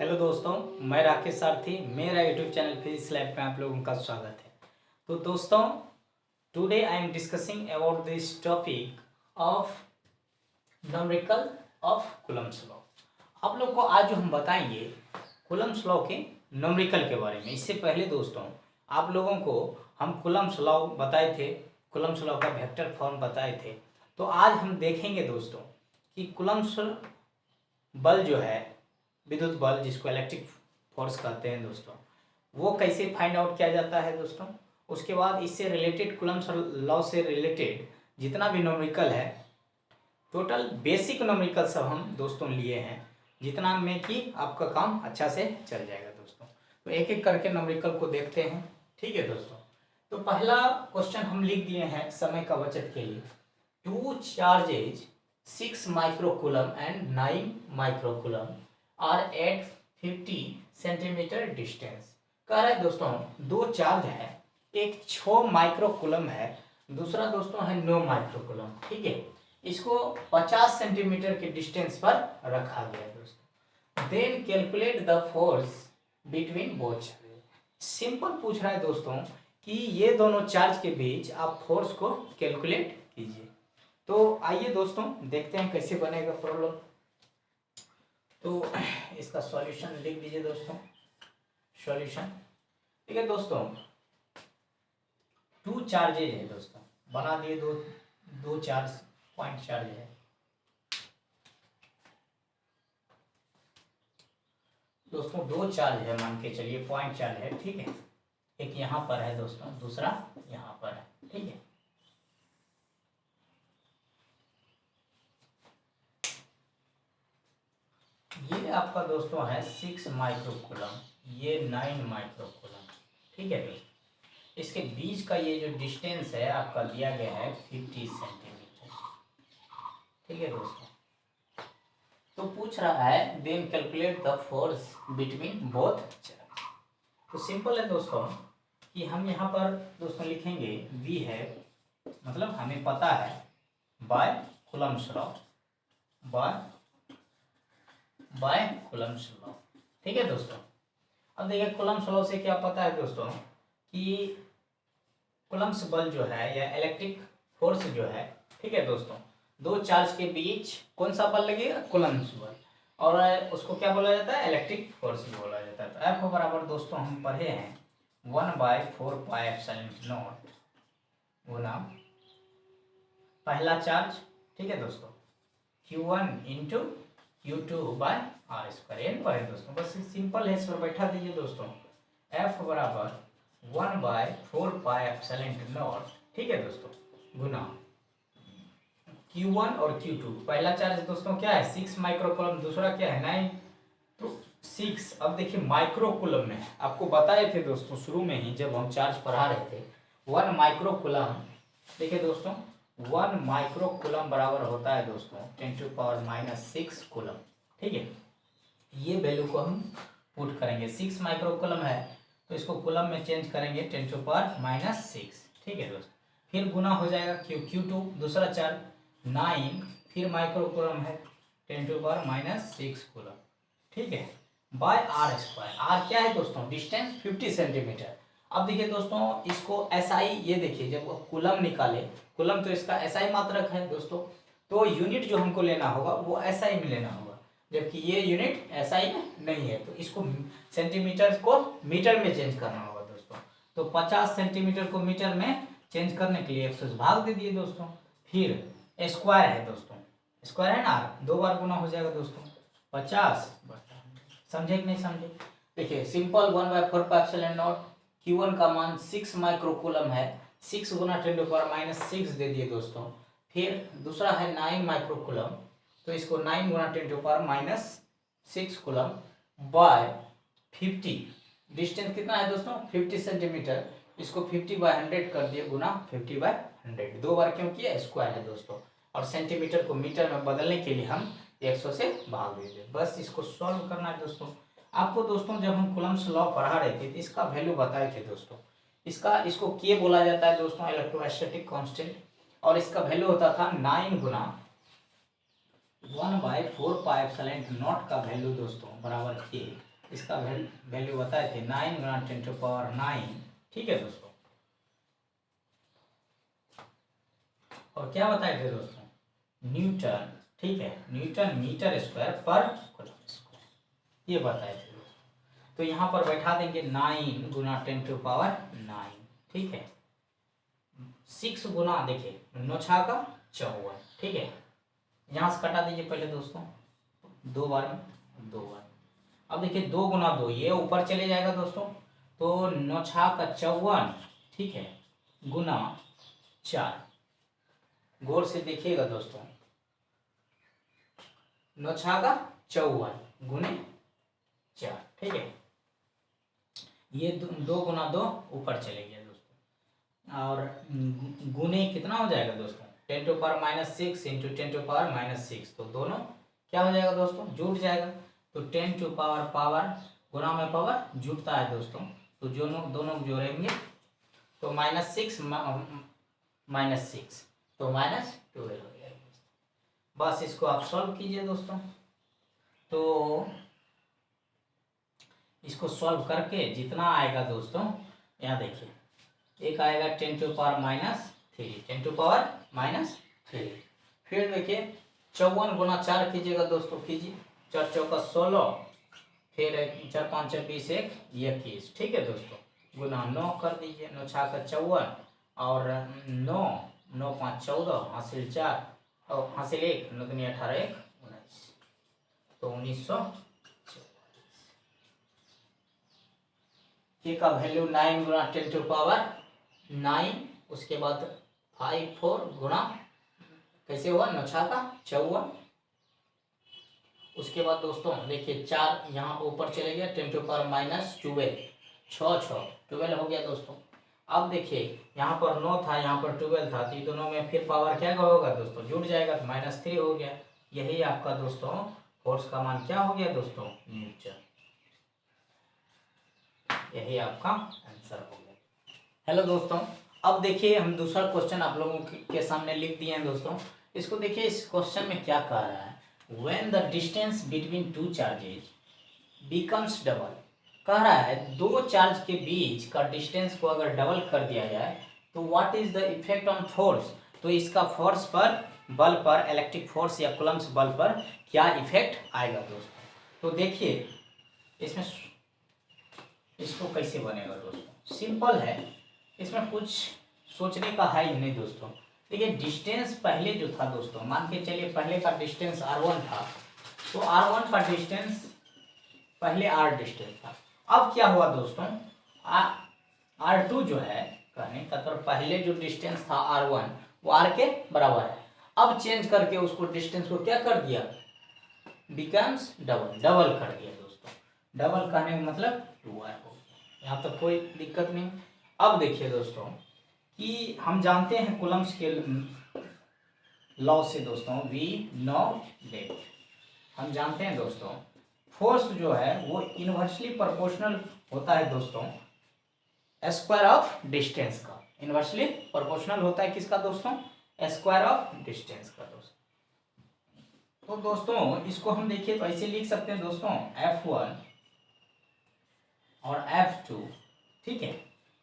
Hello दोस्तों, मैं राकेश सारथी। मेरा यूट्यूब चैनल फिजिक्स लैब में आप लोगों का स्वागत है। तो दोस्तों, today I am discussing about this topic of numerical of Coulomb's law. आप लोग को आज जो हम बताएंगे कूलम्ब्स लॉ के न्यूमेरिकल के बारे में। इससे पहले दोस्तों, आप लोगों को हम कूलम्ब्स लॉ बताए थे, कूलम्ब्स लॉ का वेक्टर फॉर्म बताए थे। तो आज हम देखेंगे दोस्तों कि कूलम्ब्स बल जो है, विद्युत बल जिसको इलेक्ट्रिक फोर्स कहते हैं दोस्तों, वो कैसे फाइंड आउट किया जाता है दोस्तों। उसके बाद इससे रिलेटेड कूलम्ब्स लॉ से रिलेटेड जितना भी न्यूमेरिकल है, टोटल बेसिक न्यूमेरिकल सब हम दोस्तों लिए हैं, जितना में कि आपका काम अच्छा से चल जाएगा दोस्तों। तो एक एक करके न्यूमेरिकल को देखते हैं, ठीक है दोस्तों। तो पहला क्वेश्चन हम लिख दिए हैं समय का बचत के लिए। 2 charges 6 microcoulomb and 9 microcoulomb are at 50 centimetre distance. कह रहा है दोस्तों, दो चार्ज है, एक 6 माइक्रोकूलम है, दूसरा दोस्तों है 9 माइक्रोकूलम, ठीक है। इसको 50 सेंटीमीटर के डिस्टेंस पर रखा गया दोस्तों। Then calculate the force between both charge. Simple पूछ रहा है दोस्तों कि ये दोनों चार्ज के बीच आप फोर्स को कैलकुलेट कीजिए। तो आइए दोस्तों देखते हैं कैसे बनेगा प्रॉब्लम। तो इसका सॉल्यूशन लिख दीजिए दोस्तों, सॉल्यूशन। ठीक है दोस्तों, 2 चार्जेज है दोस्तों, बना दिए दो चार्ज, पॉइंट चार्ज है दोस्तों, 2 चार्ज है, मान के चलिए पॉइंट चार्ज है, ठीक है। एक यहाँ पर है दोस्तों, दूसरा यहाँ पर है, ठीक है। ये आपका दोस्तों है 6 माइक्रोकूलम, ये 9 माइक्रोकूलम, ठीक है दोस्तों। इसके बीच का ये जो डिस्टेंस है आपका दिया गया है 50 सेंटीमीटर, ठीक है दोस्तों। तो पूछ रहा है then calculate the force between both charge. तो सिंपल है दोस्तों कि हम यहाँ पर दोस्तों लिखेंगे वी है, मतलब हमें पता है by Coulomb's law, by Coulomb's law, ठीक है दोस्तों। अब देखिए कूलम्ब्स लॉ से क्या पता है दोस्तों कि कूलम्ब्स बल जो है या इलेक्ट्रिक फोर्स जो है, ठीक है दोस्तों, दो चार्ज के बीच कौन सा बल लगेगा, कूलम्ब्स बल, और उसको क्या बोला जाता है, इलेक्ट्रिक फोर्स बोला जाता है। तो एफ बराबर दोस्तों हम पढ़े हैं 1/4πε0 गुना पहला चार्ज, ठीक है दोस्तों, Q1 इंटू Q2/r²। एन पर है दोस्तों, बस सिंपल है, इस पर बैठा दीजिए दोस्तों। एफ बराबर 1/4πε0, ठीक है दोस्तों, गुना Q1 और Q2। पहला चार्ज दोस्तों क्या है 6 माइक्रोकूलम, दूसरा क्या है 9, तो 6। अब देखिए माइक्रोकूलम में आपको बताए थे दोस्तों शुरू में ही जब हम चार्ज पढ़ा रहे थे, 1 माइक्रोकूलम, देखिए दोस्तों 1 माइक्रोकूलम बराबर होता है दोस्तों 10⁻⁻6 कूलम, ठीक है। ये वैल्यू को हम पुट करेंगे, 6 माइक्रोकूलम है तो इसको कूलम में चेंज करेंगे 10⁻⁻6, ठीक है दोस्तों। फिर गुना हो जाएगा Q2, दूसरा चार्ज 9, फिर माइक्रोकूलम है 10⁻⁻6 कूलम, ठीक है, बाय r²। r क्या है दोस्तों, डिस्टेंस 50 सेंटीमीटर। अब देखिए दोस्तों इसको SI, ये देखिए जब कूलम निकाले, कूलम तो इसका SI मात्रक है दोस्तों, तो यूनिट जो हमको लेना होगा वो SI में लेना होगा, जबकि ये यूनिट SI में नहीं है, तो इसको सेंटीमीटर को मीटर में चेंज करना होगा दोस्तों। तो 50 सेंटीमीटर को मीटर में चेंज करने के लिए 100 से भाग दे दिए दोस्तों। फिर स्क्वायर है दोस्तों, स्क्वायर है ना, दो बार गुना हो जाएगा दोस्तों, 50, समझे कि नहीं समझे। देखिए सिंपल 1/4πε0, Q1 का मान 6 माइक्रोकूलम है, 6 गुना 10⁻⁻6 दे दिए दोस्तों। फिर दूसरा है 9 माइक्रोकूलम, तो इसको 9 गुना 10⁻⁻6 कूलम बाय 50, डिस्टेंस कितना है दोस्तों 50 सेंटीमीटर, इसको 50/100 कर दिए, गुना 50/100, दो बार क्यों किया, स्क्वायर है दोस्तों, और सेंटीमीटर को मीटर में बदलने के लिए हम 100 से भाग देंगे। बस इसको सॉल्व करना है दोस्तों। आपको दोस्तों जब हम कूलम्ब्स लॉ पढ़ा रहे थे तो इसका वैल्यू बताए थे दोस्तों, इसको के बोला जाता है दोस्तों, इलेक्ट्रोस्टैटिक कांस्टेंट, और इसका वैल्यू होता था 9 गुना 1/4πε0 का वैल्यू दोस्तों बराबर के इसका वैल्यू बताए थे 9 गुना 10⁻⁹, ठीक है दोस्तों। और क्या बताए थे दोस्तों, न्यूटन, ठीक है, न्यूटन मीटर स्क्वायर पर कूलम स्क्वायर, ये बताए थे दोस्तों। तो यहाँ पर बैठा देंगे 9 गुना 10⁻⁹, ठीक है, 6 गुना देखिए 9 छा का 54, ठीक है, यहाँ से कटा दीजिए पहले दोस्तों, 2 बार में 2 बार। अब देखिए 2 गुना 2 ये ऊपर चले जाएगा दोस्तों, तो 9 छा का 54, ठीक है, गुना 4, गौर से देखिएगा दोस्तों, 9 छा का 54 गुने 4, ठीक है, ये 2 गुना 2 ऊपर चले गया दोस्तों, और गुने कितना हो जाएगा दोस्तों, 10⁻⁻6 इंटू 10⁻⁻6, तो दोनों क्या हो जाएगा दोस्तों, जुट जाएगा। तो 10 पावर गुना में पावर जुटता है दोस्तों, तो दोनों जोड़ेंगे तो -6 -6 तो -12 हो जाएगा। बस इसको आप सॉल्व कीजिए दोस्तों। तो इसको सॉल्व करके जितना आएगा दोस्तों, यहाँ देखिए, एक आएगा 10⁻⁻3, फिर देखिए 54 गुना 4 कीजिएगा दोस्तों, कीजिए, 4 चौका 16, फिर 4 5 20 21, ठीक है दोस्तों, गुना 9 कर दीजिए, 9 छा का 54 और 9 9 5 14 हासिल 4 और हासिल 1 9 दूनी 18 1 19, तो 1944 के का वैल्यू 9 गुना 10⁻⁹, उसके बाद 5 4 गुना कैसे हुआ, 9 छा का 54, उसके बाद दोस्तों देखिए 4 यहाँ ऊपर चले गया, 10⁻⁻12, 12 हो गया दोस्तों। अब देखिए यहाँ पर 9 था, यहाँ पर 12 था, तो दोनों में फिर पावर क्या होगा दोस्तों, जुड़ जाएगा, तो -3 हो गया। यही आपका दोस्तों फोर्स का मान क्या हो गया दोस्तों, न्यूटन। यही आपका आंसर हो गया। हेलो दोस्तों, अब देखिए हम दूसरा क्वेश्चन आप लोगों के सामने लिख दिए हैं दोस्तों। इसको देखिए, इस क्वेश्चन में क्या कह रहा है, when the distance between two charges becomes double, कह रहा है दो चार्ज के बीच का डिस्टेंस को अगर डबल कर दिया जाए तो what is the effect on force, तो इसका फोर्स पर, बल पर, इलेक्ट्रिक फोर्स या कूलम्ब्स बल पर क्या इफेक्ट आएगा दोस्तों। तो देखिए इसमें इसको कैसे बनेगा दोस्तों, सिंपल है, इसमें कुछ सोचने का है ही नहीं दोस्तों। देखिए डिस्टेंस पहले जो था दोस्तों, मान के चलिए पहले का डिस्टेंस r1 था, तो r1 का डिस्टेंस पहले r डिस्टेंस था। अब क्या हुआ दोस्तों, r2 जो है, कहने का तो पहले जो डिस्टेंस था r1 वो r के बराबर है। अब चेंज करके उसको डिस्टेंस को क्या कर दिया, बिकम्स डबल कर दिया दोस्तों। डबल कहने का मतलब 2r हो गया, यहाँ तक कोई दिक्कत नहीं। अब देखिए दोस्तों कि हम जानते हैं कूलम्ब्स के लॉ से दोस्तों, वी नो दैट, हम जानते हैं दोस्तों फोर्स जो है वो इनवर्सली प्रोपोर्शनल होता है दोस्तों स्क्वायर ऑफ डिस्टेंस का, इनवर्सली प्रोपोर्शनल होता है किसका दोस्तों, स्क्वायर ऑफ डिस्टेंस का दोस्तों। तो दोस्तों इसको हम देखिए तो ऐसे लिख सकते हैं दोस्तों, F1 और F2, ठीक है,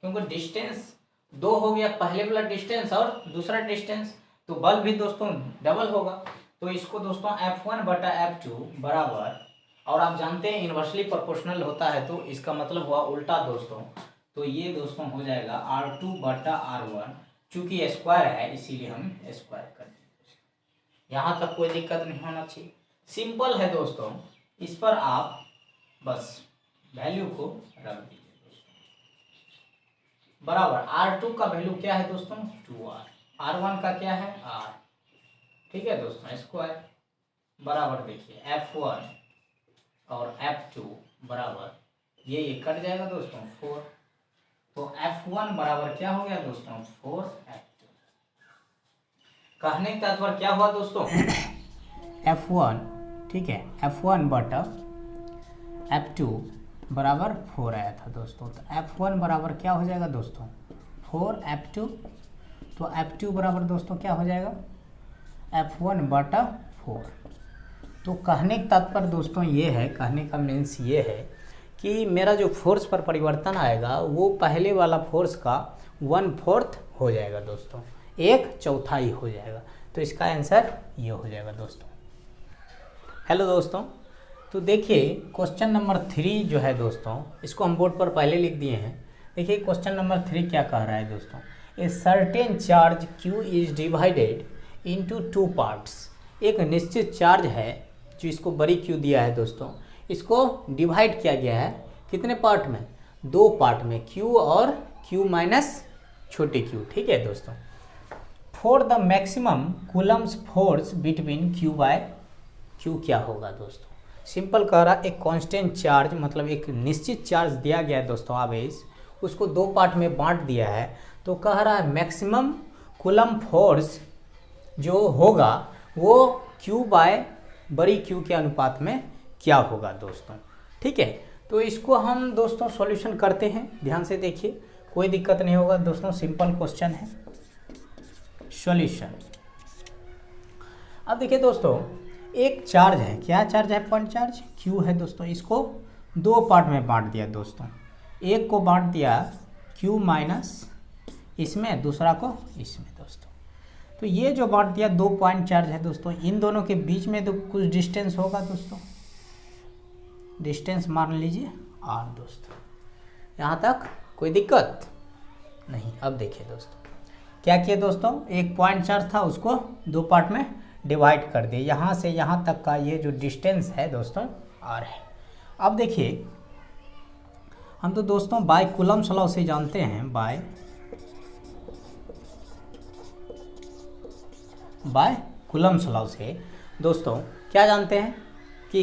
क्योंकि डिस्टेंस 2 हो गया, पहले वाला डिस्टेंस और दूसरा डिस्टेंस, तो बल भी दोस्तों डबल होगा। तो इसको दोस्तों F1 बटा F2 बराबर, और आप जानते हैं इनवर्सली प्रोपोर्शनल होता है, तो इसका मतलब हुआ उल्टा दोस्तों, तो ये दोस्तों हो जाएगा R2 बटा R1, चूंकि स्क्वायर है इसीलिए हम स्क्वायर कर देंगे। यहाँ तक कोई दिक्कत नहीं होना चाहिए, सिंपल है दोस्तों। इस पर आप बस वैल्यू को रख दीजिए दोस्तों, बराबर R2 का वैल्यू क्या है दोस्तों, 2R, R1 का क्या है R, ठीक है दोस्तों, स्क्वायर बराबर देखिए F1 और F2 बराबर ये कट जाएगा दोस्तों 4, तो F1 बराबर क्या हो गया दोस्तों 4F2। कहने का तात्पर्य क्या हुआ दोस्तों, F1, ठीक है, F1 बटा F2 बराबर 4 आया था दोस्तों, तो F1 बराबर क्या हो जाएगा दोस्तों 4F2, तो F2 बराबर दोस्तों क्या हो जाएगा F1 बटा 4। तो कहने का तात्पर्य दोस्तों ये है, कहने का मीन्स ये है कि मेरा जो फोर्स पर परिवर्तन आएगा वो पहले वाला फोर्स का 1/4 हो जाएगा दोस्तों, 1/4 हो जाएगा। तो इसका आंसर ये हो जाएगा दोस्तों। हेलो दोस्तों, तो देखिए क्वेश्चन नंबर 3 जो है दोस्तों, इसको हम बोर्ड पर पहले लिख दिए हैं। देखिए क्वेश्चन नंबर 3 क्या कह रहा है दोस्तों, a certain charge Q is divided into 2 parts. एक निश्चित चार्ज है जो इसको बड़ी Q दिया है दोस्तों, इसको डिवाइड किया गया है कितने पार्ट में, 2 पार्ट में, Q और Q माइनस छोटी q। ठीक है दोस्तों। For the maximum Coulomb's force between Q by Q क्या होगा दोस्तों। सिंपल कह रहा, एक कांस्टेंट चार्ज मतलब एक निश्चित चार्ज दिया गया है दोस्तों, आवेश, उसको 2 पार्ट में बांट दिया है। तो कह रहा है मैक्सिमम कूलम फोर्स जो होगा वो Q बाय बड़ी Q के अनुपात में क्या होगा दोस्तों। ठीक है, तो इसको हम दोस्तों सॉल्यूशन करते हैं, ध्यान से देखिए, कोई दिक्कत नहीं होगा दोस्तों, सिंपल क्वेश्चन है। सॉल्यूशन, अब देखिए दोस्तों, एक चार्ज है, क्या चार्ज है, पॉइंट चार्ज Q है दोस्तों, इसको 2 पार्ट में बांट दिया दोस्तों। एक को बांट दिया Q माइनस इसमें, दूसरा को इसमें दोस्तों। तो ये जो बांट दिया 2 पॉइंट चार्ज है दोस्तों, इन दोनों के बीच में तो कुछ डिस्टेंस होगा दोस्तों, डिस्टेंस मान लीजिए R दोस्तों। यहाँ तक कोई दिक्कत नहीं। अब देखिए दोस्तों क्या किए दोस्तों, एक पॉइंट चार्ज था उसको 2 पार्ट में डिवाइड कर दिए, यहाँ से यहाँ तक का ये जो डिस्टेंस है दोस्तों R है। अब देखिए हम तो दोस्तों बाय कूलम्स लॉ से जानते हैं, बाय कूलम्स लॉ से दोस्तों क्या जानते हैं कि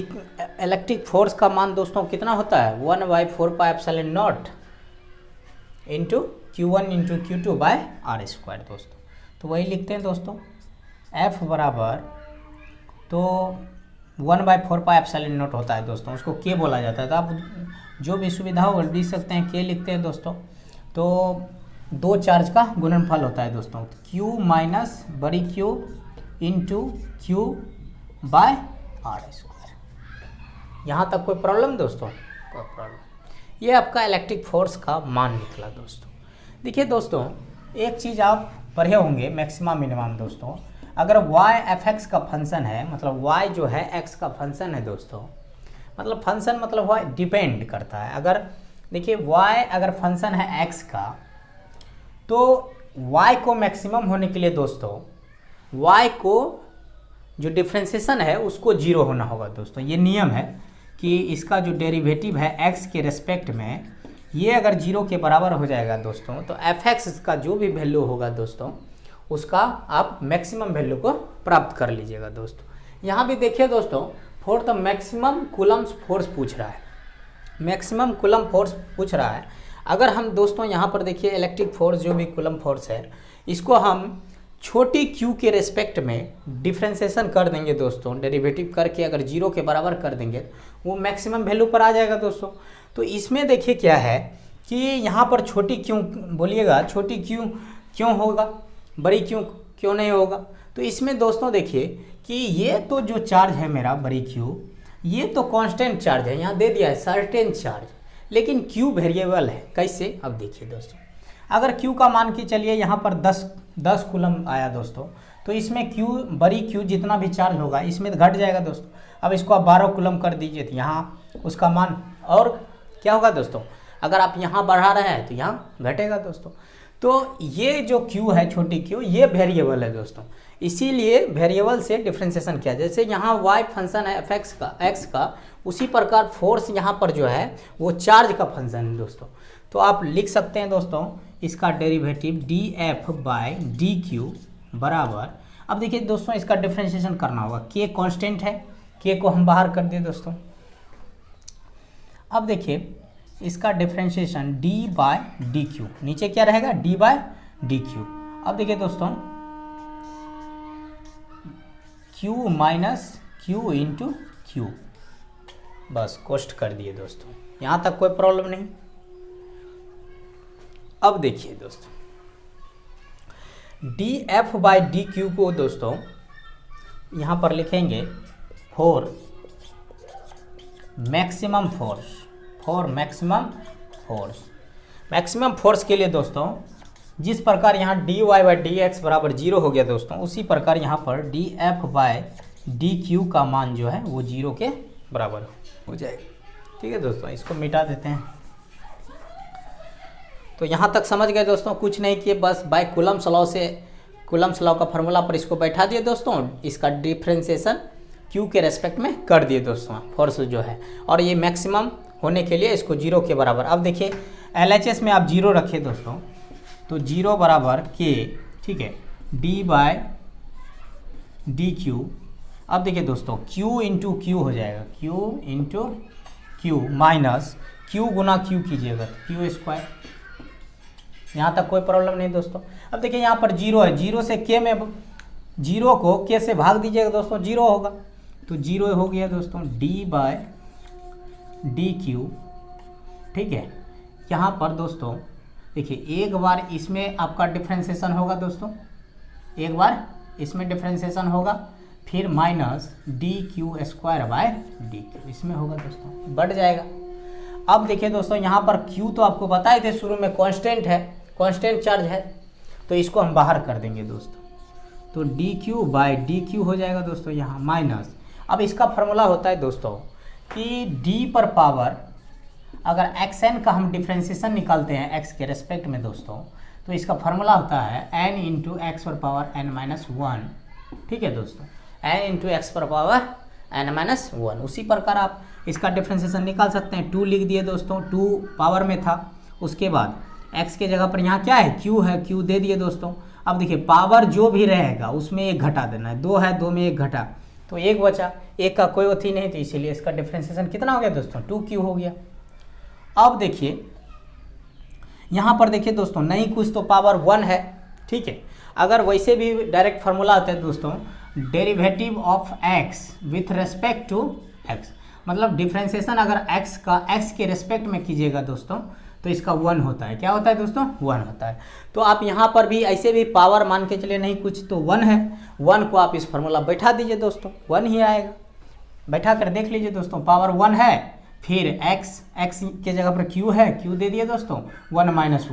इलेक्ट्रिक फोर्स का मान दोस्तों कितना होता है, 1/4πε0 into Q1 into Q2 bye R² दोस्तों। तो वही लिखते हैं दोस्तों, F बराबर तो 1/4πε0 होता है दोस्तों, उसको K बोला जाता है। तो आप जो भी सुविधा हो लिख सकते हैं, K लिखते हैं दोस्तों। तो 2 चार्ज का गुणनफल होता है दोस्तों, Q माइनस बड़ी Q into Q by R²। यहाँ तक कोई प्रॉब्लम दोस्तों, कोई प्रॉब्लम। ये आपका इलेक्ट्रिक फोर्स का मान निकला दोस्तों। देखिए दोस्तों एक चीज़ आप पढ़े होंगे, मैक्सिमम मिनिमम दोस्तों, अगर y fx का फंक्शन है, मतलब y जो है x का फंक्शन है दोस्तों, मतलब फंक्शन मतलब y डिपेंड करता है। अगर देखिए y अगर फंक्शन है x का, तो y को मैक्सिमम होने के लिए दोस्तों y को जो डिफ्रेंसिएशन है उसको 0 होना होगा दोस्तों। ये नियम है कि इसका जो डेरिवेटिव है x के रेस्पेक्ट में, ये अगर 0 के बराबर हो जाएगा दोस्तों, तो fx का जो भी वैल्यू होगा दोस्तों उसका आप मैक्सिमम वैल्यू को प्राप्त कर लीजिएगा दोस्तों। यहाँ भी देखिए दोस्तों, for the maximum Coulomb's force पूछ रहा है, मैक्सिमम कूलम फोर्स पूछ रहा है। अगर हम दोस्तों यहाँ पर देखिए इलेक्ट्रिक फोर्स जो भी कूलम फोर्स है, इसको हम छोटी q के रेस्पेक्ट में डिफ्रेंसिएशन कर देंगे दोस्तों, डेरिवेटिव करके अगर 0 के बराबर कर देंगे, वो मैक्सिमम वैल्यू पर आ जाएगा दोस्तों। तो इसमें देखिए क्या है कि यहाँ पर छोटी q बोलिएगा, छोटी q क्यों होगा, बड़ी क्यों नहीं होगा। तो इसमें दोस्तों देखिए कि ये तो जो चार्ज है मेरा बड़ी Q, ये तो कांस्टेंट चार्ज है, यहाँ दे दिया है सर्टेन चार्ज, लेकिन Q वेरिएबल है। कैसे, अब देखिए दोस्तों, अगर Q का मान के चलिए यहाँ पर 10 कूलम आया दोस्तों, तो इसमें Q बड़ी Q जितना भी चार्ज होगा इसमें घट जाएगा दोस्तों। अब इसको आप 12 कूलम कर दीजिए तो यहाँ उसका मान और क्या होगा दोस्तों, अगर आप यहाँ बढ़ा रहे हैं तो यहाँ घटेगा दोस्तों। तो ये जो Q है छोटी Q, ये वेरिएबल है दोस्तों, इसीलिए वेरिएबल से डिफ्रेंसिएशन किया। जैसे यहाँ y फंक्शन है fx का, x का, उसी प्रकार फोर्स यहाँ पर जो है वो चार्ज का फंक्शन है दोस्तों। तो आप लिख सकते हैं दोस्तों इसका डेरिवेटिव df बाय dq बराबर, अब देखिए दोस्तों इसका डिफ्रेंसिएशन करना होगा, k कांस्टेंट है, k को हम बाहर कर दिए दोस्तों। अब देखिए इसका differentiation d by d q, नीचे क्या रहेगा d बाय डी क्यू। अब देखिए दोस्तों q minus Q into Q, बस कोष्ट कर दिए दोस्तों, यहाँ तक कोई प्रॉब्लम नहीं। अब देखिए दोस्तों df बाय डी क्यू को दोस्तों यहाँ पर लिखेंगे for maximum force, for maximum force. Maximum force के लिए दोस्तों जिस प्रकार यहाँ dy बाई डी एक्स बराबर 0 हो गया दोस्तों, उसी प्रकार यहाँ पर dF बाई डी क्यू का मान जो है वो 0 के बराबर हो जाएगा। ठीक है दोस्तों, इसको मिटा देते हैं। तो यहाँ तक समझ गए दोस्तों, कुछ नहीं किए, बस बाय कूलम्स लॉ से, कूलम्स लॉ का फॉर्मूला पर इसको बैठा दिए दोस्तों, इसका डिफ्रेंसिएशन क्यू के रेस्पेक्ट में कर दिए दोस्तों फोर्स जो है, और ये मैक्सिमम होने के लिए इसको 0 के बराबर। अब देखिए LHS में आप 0 रखिए दोस्तों, तो 0 बराबर के, ठीक है, d बाय डी क्यू। अब देखिए दोस्तों q इंटू क्यू हो जाएगा, q into Q minus q गुना क्यू कीजिएगा क्यू स्क्वायर। यहाँ तक कोई प्रॉब्लम नहीं दोस्तों। अब देखिए यहाँ पर 0 है, 0 से k में, 0 को k से भाग दीजिएगा दोस्तों, 0 होगा, तो 0 हो गया दोस्तों d बाय डी क्यू। ठीक है, यहाँ पर दोस्तों देखिए एक बार इसमें आपका डिफ्रेंसिएशन होगा दोस्तों, एक बार इसमें डिफ्रेंसिएशन होगा, फिर minus D Q square by d Q इसमें होगा दोस्तों, बढ़ जाएगा। अब देखिए दोस्तों यहाँ पर Q तो आपको बताए थे शुरू में कांस्टेंट है, कांस्टेंट चार्ज है, तो इसको हम बाहर कर देंगे दोस्तों, तो D Q by D Q हो जाएगा दोस्तों यहाँ माइनस। अब इसका फॉर्मूला होता है दोस्तों कि d पर पावर, अगर xn का हम डिफ्रेंसिएशन निकालते हैं x के रेस्पेक्ट में दोस्तों, तो इसका फॉर्मूला होता है n इंटू एक्स पर पावर n माइनस 1। ठीक है दोस्तों, n इंटू एक्स पर पावर n माइनस 1। उसी प्रकार आप इसका डिफ्रेंसिएशन निकाल सकते हैं। 2 लिख दिए दोस्तों, 2 पावर में था, उसके बाद x के जगह पर यहाँ क्या है, q है, q दे दिए दोस्तों। अब देखिए पावर जो भी रहेगा उसमें एक घटा देना है, 2 है, 2 में एक घटा, तो एक बचा, एक का कोई अथी नहीं, तो इसीलिए इसका डिफ्रेंसिएशन कितना हो गया दोस्तों, 2q हो गया। अब देखिए यहाँ पर देखिए दोस्तों नहीं कुछ तो पावर 1 है। ठीक है, अगर वैसे भी डायरेक्ट फार्मूला आता है दोस्तों, derivative of x with respect to x, मतलब डिफ्रेंसिएशन अगर x का x के रेस्पेक्ट में कीजिएगा दोस्तों, तो इसका 1 होता है। क्या होता है दोस्तों, 1 होता है। तो आप यहाँ पर भी ऐसे भी पावर मान के चलिए नहीं कुछ तो 1 है, 1 को आप इस फार्मूला बैठा दीजिए दोस्तों, 1 ही आएगा। बैठा कर देख लीजिए दोस्तों, पावर 1 है, फिर x के जगह पर q है, q दे दिए दोस्तों, 1 माइनस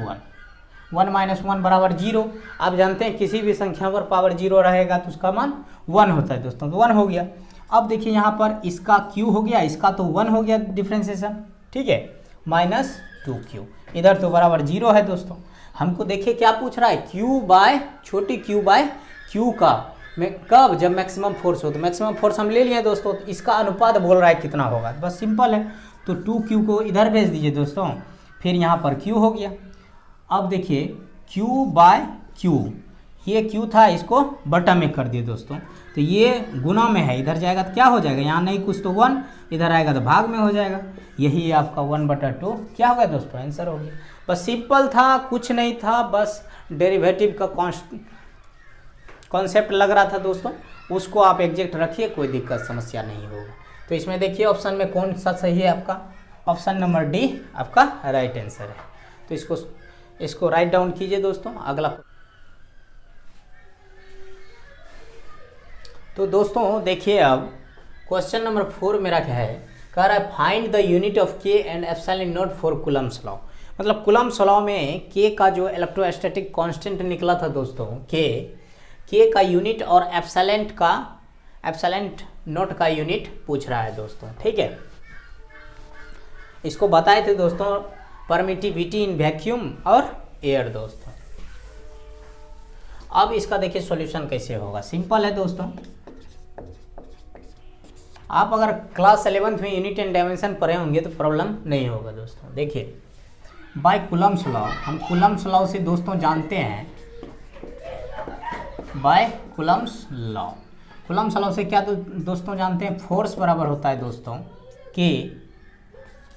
1 बराबर 0। आप जानते हैं किसी भी संख्या पर पावर 0 रहेगा तो उसका मान 1 होता है दोस्तों, तो 1 हो गया। अब देखिए यहाँ पर इसका q हो गया, इसका तो 1 हो गया डिफ्रेंसिएशन, ठीक है, माइनस 2q, इधर तो बराबर 0 है दोस्तों। हमको देखिए क्या पूछ रहा है, q बाय छोटी q बाय q का में कब, जब मैक्सिमम फोर्स हो, तो मैक्सिमम फोर्स हम ले लिए दोस्तों, तो इसका अनुपात बोल रहा है कितना होगा, बस सिंपल है, तो 2q को इधर भेज दीजिए दोस्तों, फिर यहाँ पर q हो गया। अब देखिए q बाय q, ये q था, इसको बटा में कर दिए दोस्तों, तो ये गुना में है, इधर जाएगा तो क्या हो जाएगा, यहाँ नहीं कुछ तो 1, इधर आएगा तो भाग में हो जाएगा, यही आपका 1/2 क्या होगा दोस्तों, आंसर हो गया। बस सिंपल था, कुछ नहीं था, बस डेरिवेटिव का कॉन्सेप्ट लग रहा था दोस्तों, उसको आप एग्जैक्ट रखिए, कोई दिक्कत समस्या नहीं होगा। तो इसमें देखिए ऑप्शन में कौन सा सही है आपका, ऑप्शन नंबर डी आपका राइट आंसर है। तो इसको राइट डाउन कीजिए दोस्तों। अगला तो दोस्तों देखिए अब क्वेश्चन नंबर 4 मेरा क्या है, कह रहा है फाइंड द यूनिट ऑफ के and epsilon not for Coulomb's law. मतलब कूलम्स लॉ में के का जो इलेक्ट्रोस्टैटिक कांस्टेंट निकला था दोस्तों, के का यूनिट और एप्सिलॉन नॉट का यूनिट पूछ रहा है दोस्तों। ठीक है, इसको बताए थे दोस्तों परमिटिविटी इन वैक्यूम और एयर दोस्तों। अब इसका देखिए सॉल्यूशन कैसे होगा, सिंपल है दोस्तों। आप अगर क्लास 11th में यूनिट एंड डायमेंशन पढ़े होंगे तो प्रॉब्लम नहीं होगा दोस्तों। देखिए बाय कूलम्स लॉ, हम कूलम्स लॉ से दोस्तों जानते हैं, by Coulomb's law, Coulomb's law से क्या दोस्तों जानते हैं, फोर्स बराबर होता है दोस्तों के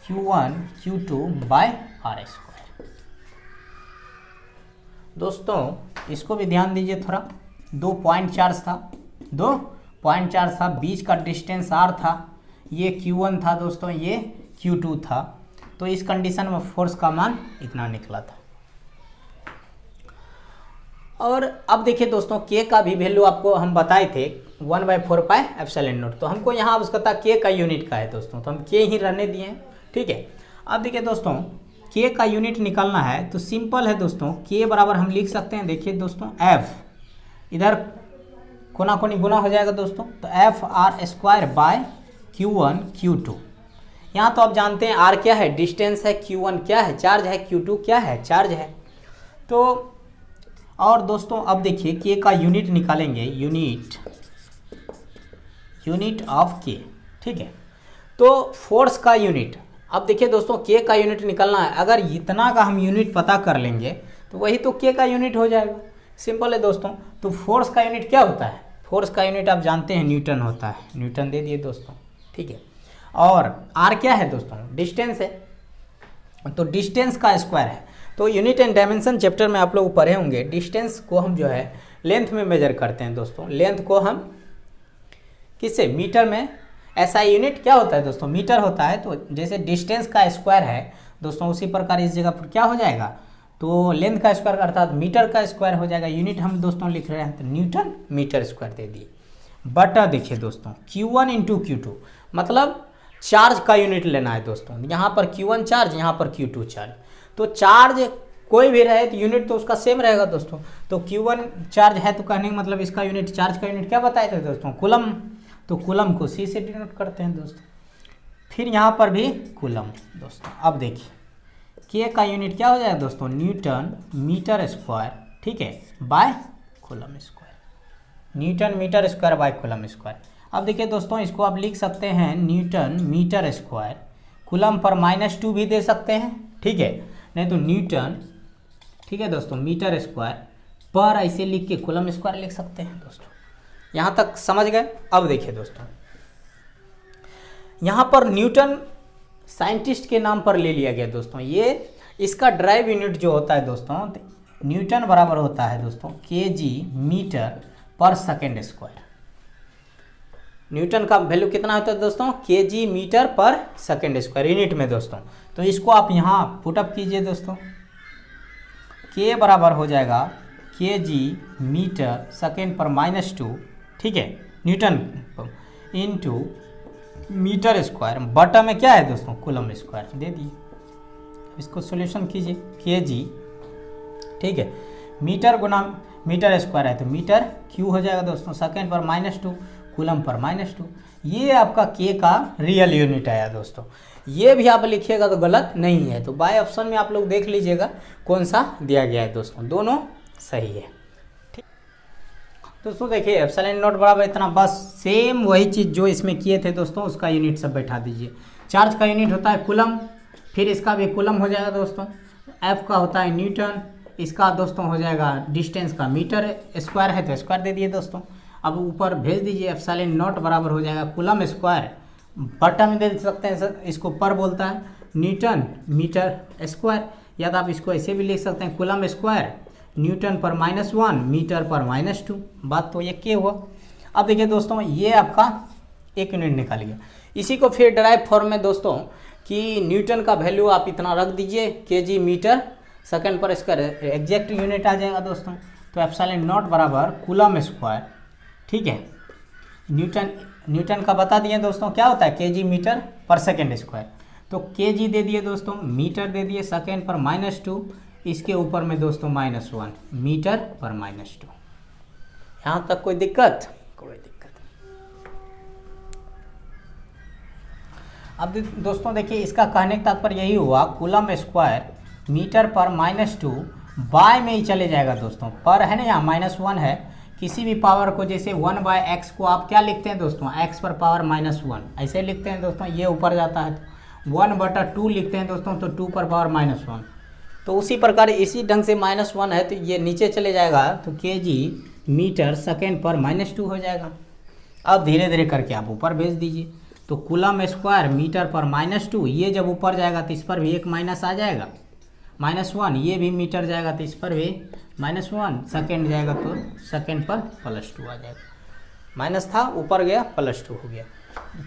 Q1 Q2 bye are square. दोस्तों इसको भी ध्यान दीजिए थोड़ा, 2 पॉइंट चार्ज था, बीच का डिस्टेंस r था, ये Q1 था दोस्तों, ये Q2 था, तो इस कंडीशन में फोर्स का मान इतना निकला था। और अब देखिए दोस्तों के का भी वैल्यू आपको हम बताए थे 1/4 पाई एप्सिलॉन नॉट, तो हमको यहाँ आवश्यकता के का यूनिट का है दोस्तों, तो हम के ही रहने दिए हैं। ठीक है, अब देखिए दोस्तों के का यूनिट निकालना है तो सिंपल है दोस्तों, के बराबर हम लिख सकते हैं, देखिए दोस्तों एफ, इधर कोना कोनी गुना हो जाएगा दोस्तों, तो F R square by Q1 Q2। यहाँ तो आप जानते हैं आर क्या है, डिस्टेंस है, Q1 क्या है, चार्ज है, Q2 क्या है, चार्ज है। तो और दोस्तों अब देखिए के का यूनिट निकालेंगे, यूनिट ऑफ के, ठीक है। तो फोर्स का यूनिट, अब देखिए दोस्तों के का यूनिट निकालना है, अगर इतना का हम यूनिट पता कर लेंगे तो वही तो के का यूनिट हो जाएगा, सिंपल है दोस्तों। तो फोर्स का यूनिट क्या होता है, फोर्स का यूनिट आप जानते हैं न्यूटन होता है, न्यूटन दे दिए दोस्तों, ठीक है। और आर क्या है दोस्तों, डिस्टेंस है, तो डिस्टेंस का स्क्वायर है। तो यूनिट एंड डायमेंशन चैप्टर में आप लोग पढ़े होंगे, डिस्टेंस को हम जो है लेंथ में मेजर करते हैं दोस्तों, लेंथ को हम किससे, मीटर में, ऐसा यूनिट क्या होता है दोस्तों, मीटर होता है। तो जैसे डिस्टेंस का स्क्वायर है दोस्तों, उसी प्रकार इस जगह पर क्या हो जाएगा, तो लेंथ का स्क्वायर अर्थात मीटर का स्क्वायर हो जाएगा। यूनिट हम दोस्तों लिख रहे हैं तो न्यूटन मीटर स्क्वायर दे दिए, बटा देखिए दोस्तों Q1 इंटू Q2, मतलब चार्ज का यूनिट लेना है दोस्तों। यहाँ पर Q1 चार्ज, यहाँ पर Q2 चार्ज, तो चार्ज कोई भी रहे तो यूनिट तो उसका सेम रहेगा दोस्तों। तो Q1 चार्ज है तो कहने का मतलब इसका यूनिट, चार्ज का यूनिट क्या बताए थे दोस्तों, कूलम, तो कूलम को C से डिनोट करते हैं दोस्तों। फिर यहाँ पर भी कूलम दोस्तों। अब देखिए के का यूनिट क्या हो जाएगा दोस्तों, न्यूटन मीटर स्क्वायर, ठीक है, by coulomb square, newton metre square by coulomb square. अब देखिए दोस्तों इसको आप लिख सकते हैं Newton metre square, coulomb per -2 भी दे सकते हैं, ठीक है, नहीं तो न्यूटन, ठीक है दोस्तों, मीटर स्क्वायर पर ऐसे लिख के कूलम स्क्वायर लिख सकते हैं दोस्तों। यहाँ तक समझ गए। अब देखिए दोस्तों यहाँ पर न्यूटन साइंटिस्ट के नाम पर ले लिया गया दोस्तों, ये इसका ड्राइव यूनिट जो होता है दोस्तों, न्यूटन बराबर होता है दोस्तों kg मीटर पर सेकेंड स्क्वायर। न्यूटन का वैल्यू कितना होता है दोस्तों, kg मीटर पर सेकेंड स्क्वायर यूनिट में दोस्तों। तो इसको आप यहाँ पुटअप कीजिए दोस्तों, k बराबर हो जाएगा kg मीटर सेकेंड पर -2, ठीक है, न्यूटन इंटू मीटर स्क्वायर, बटा में क्या है दोस्तों, कूलम स्क्वायर दे दिए। इसको सॉल्यूशन कीजिए, kg, ठीक है, मीटर गुना मीटर स्क्वायर है तो मीटर क्यू हो जाएगा दोस्तों, सेकेंड पर -2, कूलम पर -2। ये आपका के का रियल यूनिट आया दोस्तों। ये भी आप लिखिएगा तो गलत नहीं है, तो बाय ऑप्शन में आप लोग देख लीजिएगा कौन सा दिया गया है दोस्तों, दोनों सही है। ठीक दोस्तों देखिए एप्सिलॉन नॉट बराबर इतना, बस सेम वही चीज़ जो इसमें किए थे दोस्तों, उसका यूनिट सब बैठा दीजिए। चार्ज का यूनिट होता है कूलम, फिर इसका भी कूलम हो जाएगा दोस्तों। एफ का होता है न्यूटन, इसका दोस्तों हो जाएगा डिस्टेंस का मीटर स्क्वायर है तो स्क्वायर दे दिए दोस्तों। अब ऊपर भेज दीजिए, एप्सिलॉन नॉट बराबर हो जाएगा कूलम स्क्वायर, बटा में दे सकते हैं सर, इसको पर बोलता है, न्यूटन मीटर स्क्वायर, या तो आप इसको ऐसे भी लिख सकते हैं कूलम स्क्वायर न्यूटन पर -1 मीटर पर -2। बात तो ये के हुआ। अब देखिए दोस्तों ये आपका एक यूनिट निकाल गया। इसी को फिर ड्राइव फॉर्म में दोस्तों कि न्यूटन का वैल्यू आप इतना रख दीजिए, केजी मीटर सेकंड पर स्क्वायर, एग्जैक्ट यूनिट आ जाएगा दोस्तों। तो एप्सिलॉन नॉट बराबर कूलम स्क्वायर, ठीक है, न्यूटन का बता दिए दोस्तों क्या होता है, केजी मीटर पर सेकेंड स्क्वायर। तो केजी दे दिए दोस्तों, मीटर दे दिए, सेकेंड पर -2, इसके ऊपर में दोस्तों -1 मीटर पर -2। यहाँ तक कोई दिक्कत? कोई दिक्कत। अब दोस्तों देखिए इसका कहने का तात्पर्य यही हुआ, कूलम स्क्वायर मीटर पर -2 बाय में ही चले जाएगा दोस्तों, पर है ना यहाँ -1 है, किसी भी पावर को जैसे 1/x को आप क्या लिखते हैं दोस्तों, x पर पावर -1 ऐसे लिखते हैं दोस्तों, ये ऊपर जाता है तो 1/2 लिखते हैं दोस्तों, तो 2 पर पावर -1। तो उसी प्रकार इसी ढंग से -1 है तो ये नीचे चले जाएगा, तो केजी मीटर सेकेंड पर -2 हो जाएगा। अब धीरे धीरे करके आप ऊपर भेज दीजिए, तो कूलम स्क्वायर मीटर पर -2, ये जब ऊपर जाएगा तो इस पर भी एक माइनस आ जाएगा, -1, ये भी मीटर जाएगा तो इस पर भी -1, सेकेंड जाएगा तो सेकेंड पर +2 आ जाएगा, माइनस था ऊपर गया +2 हो गया।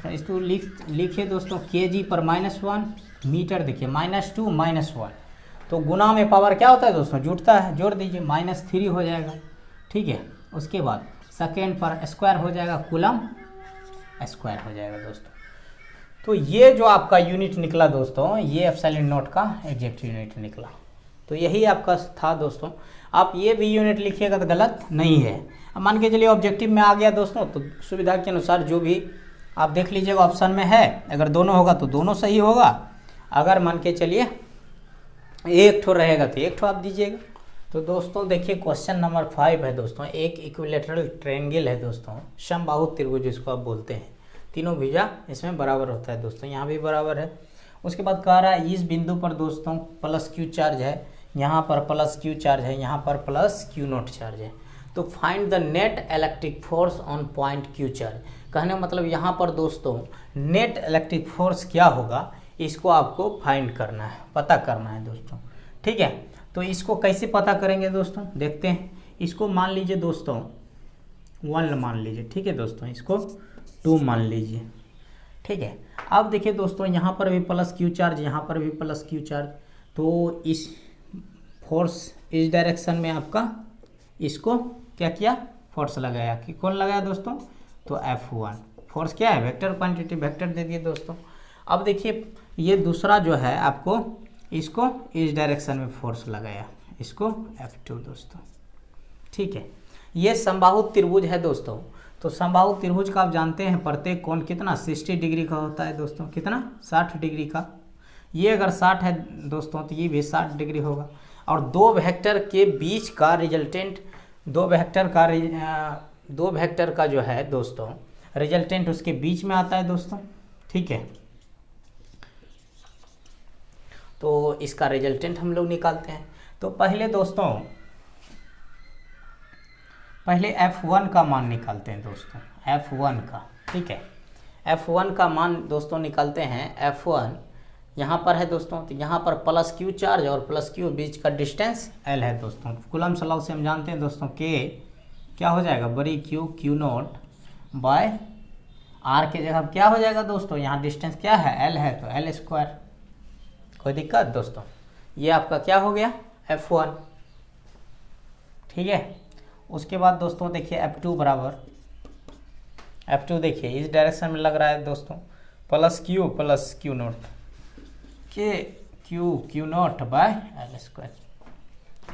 इसको लिखिए दोस्तों, केजी पर -1 मीटर, देखिए -2 -1, तो गुना में पावर क्या होता है दोस्तों, जुड़ता है, जोड़ दीजिए, -3 हो जाएगा, ठीक है। उसके बाद सेकेंड पर स्क्वायर हो जाएगा, कूलम स्क्वायर हो जाएगा दोस्तों। तो ये जो आपका यूनिट निकला दोस्तों, ये एप्सिलॉन नॉट का एग्जैक्ट यूनिट निकला। तो यही आपका था दोस्तों। आप ये भी यूनिट लिखिएगा तो गलत नहीं है। अब मान के चलिए ऑब्जेक्टिव में आ गया दोस्तों, तो सुविधा के अनुसार जो भी आप देख लीजिएगा ऑप्शन में है, अगर दोनों होगा तो दोनों सही होगा, अगर मान के चलिए एक ठो रहेगा तो एक ठो आप दीजिएगा। तो दोस्तों देखिए क्वेश्चन नंबर 5 है दोस्तों, एक इक्विलेटरल ट्रायंगल है दोस्तों, समबाहु त्रिभुज जिसको आप बोलते हैं, तीनों भुजा इसमें बराबर होता है दोस्तों, यहाँ भी बराबर है। उसके बाद कह रहा है इस बिंदु पर दोस्तों प्लस क्यू चार्ज है, यहाँ पर प्लस क्यू चार्ज है, यहाँ पर प्लस क्यू नॉट चार्ज है। तो find the net electric force on point Q charge. कहने का मतलब यहाँ पर दोस्तों नेट इलेक्ट्रिक फोर्स क्या होगा, इसको आपको फाइंड करना है, पता करना है दोस्तों। ठीक है, तो इसको कैसे पता करेंगे दोस्तों, देखते हैं। इसको मान लीजिए दोस्तों 1 मान लीजिए, ठीक है दोस्तों, इसको 2 मान लीजिए। ठीक है, अब देखिए दोस्तों यहाँ पर भी प्लस क्यू चार्ज, यहाँ पर भी प्लस क्यू चार्ज, तो इस फोर्स इस डायरेक्शन में आपका इसको क्या किया, फोर्स लगाया। कि कौन लगाया दोस्तों, तो F1 फोर्स क्या है, वेक्टर क्वांटिटी, वेक्टर दे दिए दोस्तों। अब देखिए ये दूसरा जो है आपको इसको इस डायरेक्शन में फोर्स लगाया, इसको F2 दोस्तों। ठीक है, ये समबाहु त्रिभुज है दोस्तों। तो समबाहु त्रिभुज का आप जानते हैं प्रत्येक कोण कितना 60 डिग्री का होता है दोस्तों, कितना 60 डिग्री का। ये अगर 60 है दोस्तों तो ये भी 60 डिग्री होगा। और दो वेक्टर के बीच का रिजल्टेंट, दो वेक्टर का जो है दोस्तों रिजल्टेंट उसके बीच में आता है दोस्तों। ठीक है, तो इसका रिजल्टेंट हम लोग निकालते हैं। तो पहले दोस्तों पहले F1 का मान निकालते हैं दोस्तों, F1 का। ठीक है, F1 का मान दोस्तों निकालते हैं। F1 यहाँ पर है दोस्तों, तो यहाँ पर प्लस क्यू चार्ज और प्लस क्यू बीच का डिस्टेंस L है दोस्तों। कूलम्ब लॉ से हम जानते हैं दोस्तों K क्या हो जाएगा, बड़ी क्यू नॉट बाय R के जगह क्या हो जाएगा दोस्तों, यहाँ डिस्टेंस क्या है L है, तो L स्क्वायर। कोई दिक्कत दोस्तों, ये आपका क्या हो गया F1। ठीक है, उसके बाद दोस्तों देखिए F2 बराबर, F2 देखिए इस डायरेक्शन में लग रहा है दोस्तों, प्लस क्यू नॉट के q naught by L square.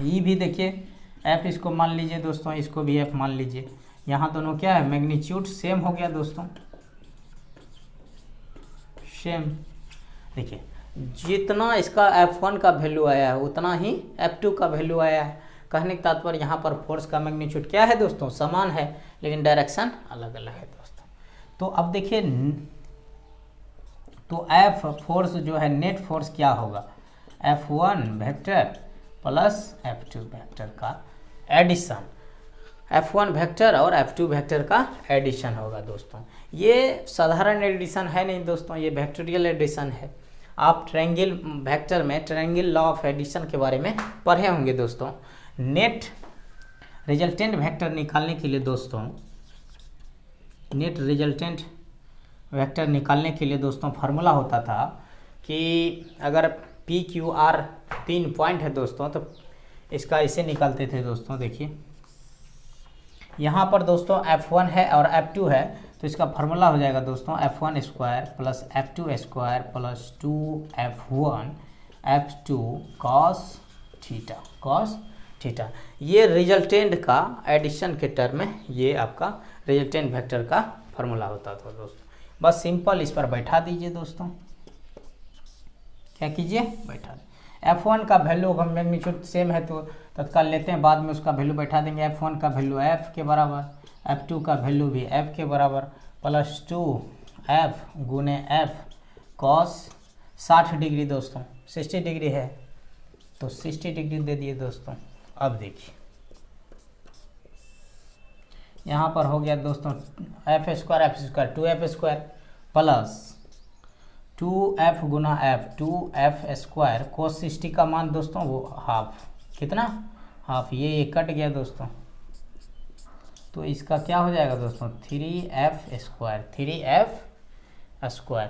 ये भी देखिए F इसको मान लीजिए दोस्तों, इसको भी F मान लीजिए। यहाँ दोनों क्या है, मैग्नीट्यूड सेम हो गया दोस्तों, सेम। देखिए जितना इसका F1 का वैल्यू आया है उतना ही F2 का वैल्यू आया है। कहने का तात्पर्य यहाँ पर फोर्स का मैग्नीट्यूड क्या है दोस्तों, समान है, लेकिन डायरेक्शन अलग अलग है दोस्तों। तो अब देखिए तो F फोर्स जो है नेट फोर्स क्या होगा, F1 vector plus F2 vector का एडिशन, F1 वेक्टर और F2 वेक्टर का एडिशन होगा दोस्तों। ये साधारण एडिशन है नहीं दोस्तों, ये वेक्टोरियल एडिशन है। आप ट्रायंगल वेक्टर में ट्रायंगल लॉ ऑफ एडिशन के बारे में पढ़े होंगे दोस्तों। नेट रिजल्टेंट वेक्टर निकालने के लिए दोस्तों, नेट रिजल्टेंट वेक्टर निकालने के लिए दोस्तों फार्मूला होता था कि अगर पी क्यू आर 3 पॉइंट है दोस्तों, तो इसका इसे निकालते थे दोस्तों। देखिए यहाँ पर दोस्तों F1 है और F2 है, तो इसका फार्मूला हो जाएगा दोस्तों F1 square plus F2 square plus 2F1 F2 cos theta. ये रिजल्टेंट का एडिशन के टर्म में ये आपका रिजल्टेंट वेक्टर का फार्मूला होता था दोस्तों। बस सिंपल इस पर बैठा दीजिए दोस्तों, क्या कीजिए, बैठा दीजिए। F1 का वैल्यू हम मैग्नीट्यूड सेम है तो तत्काल लेते हैं, बाद में उसका वैल्यू बैठा देंगे। F1 का वैल्यू F के बराबर, F2 का वैल्यू भी F के बराबर, प्लस 2F गुने F कॉस 60 डिग्री दोस्तों, 60 डिग्री है तो 60 डिग्री दे दिए दोस्तों। अब देखिए यहाँ पर हो गया दोस्तों F square 2F square plus 2F गुना F 2F स्क्वायर कोस 60 का मान दोस्तों वो हाफ, कितना हाफ, ये कट गया दोस्तों, तो इसका क्या हो जाएगा दोस्तों 3F स्क्वायर।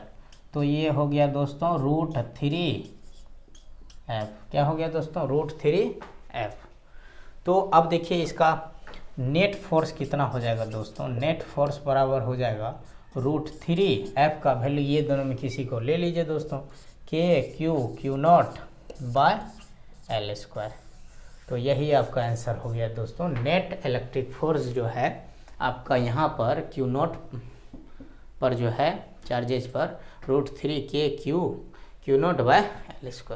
तो ये हो गया दोस्तों √3F, क्या हो गया दोस्तों √3F। तो अब देखिए इसका नेट फोर्स कितना हो जाएगा दोस्तों, नेट फोर्स बराबर हो जाएगा √3 एफ का वैल्यू ये दोनों में किसी को ले लीजिए दोस्तों, के q naught by L square. तो यही आपका आंसर हो गया दोस्तों। नेट इलेक्ट्रिक फोर्स जो है आपका यहाँ पर क्यू नॉट पर जो है चार्जेज पर √3 के q naught by L square.